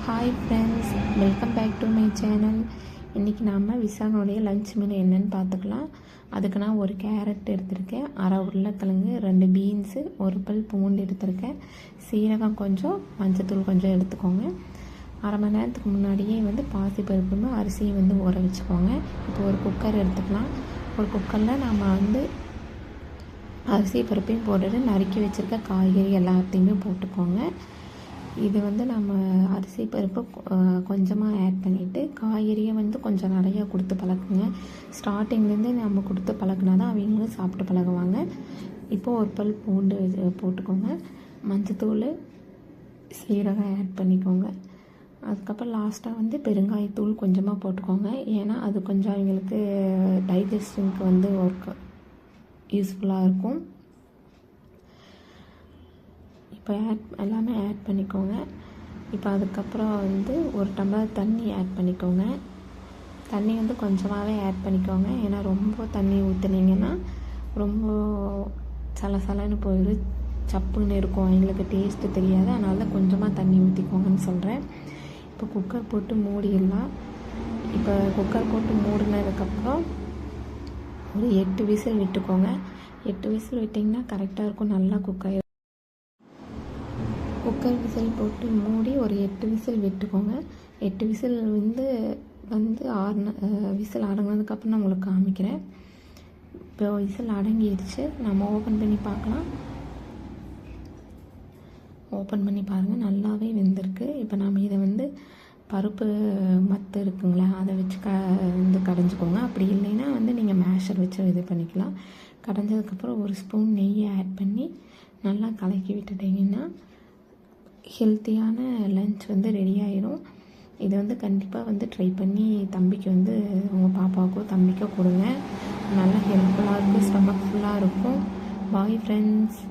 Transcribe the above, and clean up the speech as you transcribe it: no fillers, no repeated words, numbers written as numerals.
Hi friends, welcome back to my channel. இன்றைக்கி நாம் விசாகனுடைய lunch menu என்னென்னு பார்த்துக்கலாம். அதுக்கு நான் ஒரு கேரட் எடுத்திருக்கேன், அரை உருளைக்கிழங்கு, 2 பீன்ஸு, ஒரு பல் பூண்டு எடுத்திருக்கேன், சீரகம் கொஞ்சம், மஞ்சத்தூள் கொஞ்சம் எடுத்துக்கோங்க. அரை மணி நேரத்துக்கு முன்னாடியே பாசிப்பருப்பும் அரிசியும் ஊற வச்சுக்கோங்க. இப்போ ஒரு குக்கர் எடுத்துக்கலாம். ஒரு குக்கரில் நாம் அரிசி பருப்பையும் போட்டுட்டு நறுக்கி வச்சுருக்க காய்கறி எல்லாத்தையுமே போட்டுக்கோங்க. இது நம்ம அரிசி பருப்பு கொஞ்சமாக ஆட் பண்ணிவிட்டு காய்கறியை கொஞ்சம் நிறையா கொடுத்து பழக்குங்க. ஸ்டார்டிங்லேருந்து நம்ம கொடுத்து பழக்கினா தான் அவங்களும் சாப்பிட்டு பழகுவாங்க. இப்போது ஒரு பல் பூண்டு போட்டுக்கோங்க. மஞ்சத்தூள், சீரகம் ஆட் பண்ணிக்கோங்க. அதுக்கப்புறம் லாஸ்ட்டாக பெருங்காயத்தூள் கொஞ்சமாக போட்டுக்கோங்க. ஏன்னா அது கொஞ்சம் அவங்களுக்கு டைஜஷனுக்கு ஒர்க் யூஸ்ஃபுல்லாக இருக்கும். இப்போ எல்லாமே ஆட் பண்ணிக்கோங்க. இப்போ அதுக்கப்புறம் ஒரு டம்ளர் தண்ணி ஆட் பண்ணிக்கோங்க. தண்ணி கொஞ்சமாகவே ஆட் பண்ணிக்கோங்க. ஏன்னா ரொம்ப தண்ணி ஊற்றுனீங்கன்னா ரொம்ப சலசலன்னு போயிடும், சப்புன்னு இருக்கும், அவங்களுக்கு டேஸ்ட்டு தெரியாது. அதனால தான் கொஞ்சமாக தண்ணி ஊற்றிக்கோங்கன்னு சொல்கிறேன். இப்போ குக்கர் போட்டு மூடிடலாம். இப்போ குக்கர் போட்டு மூடினதுக்கப்புறம் ஒரு 8 விசில் விட்டுக்கோங்க. 8 விசில் விட்டிங்கன்னா கரெக்டாக இருக்கும், நல்லா குக் ஆகிடும். குக்கர் விசில் போட்டு மூடி ஒரு 8 விசில் விட்டுக்கோங்க. 8 விசில் விசில் அடங்கினதுக்கப்புறம் நான் உங்களுக்கு காமிக்கிறேன். இப்போ விசில் அடங்கிடுச்சு, நம்ம ஓப்பன் பண்ணி பார்க்கலாம். ஓப்பன் பண்ணி பாருங்கள், நல்லாவே வெந்திருக்கு. இப்போ நாம் இதை பருப்பு மத்து இருக்குங்களா, அதை வச்சு கடைஞ்சிக்கோங்க. அப்படி இல்லைன்னா நீங்கள் மேஷர் வச்சு இது பண்ணிக்கலாம். கடைஞ்சதுக்கப்புறம் ஒரு ஸ்பூன் நெய்யை ஆட் பண்ணி நல்லா கலக்கி விட்டுட்டிங்கன்னா ஹெல்த்தியான லஞ்ச் ரெடி ஆகிடும். இதை கண்டிப்பாக ட்ரை பண்ணி தம்பிக்கு உங்கள் பாப்பாவுக்கோ தம்பிக்கோ கொடுங்க. நல்லா ஹெல்ப்ஃபுல்லாக இருக்கும், ஸ்டமக் ஃபுல்லாக இருக்கும். Bye friends.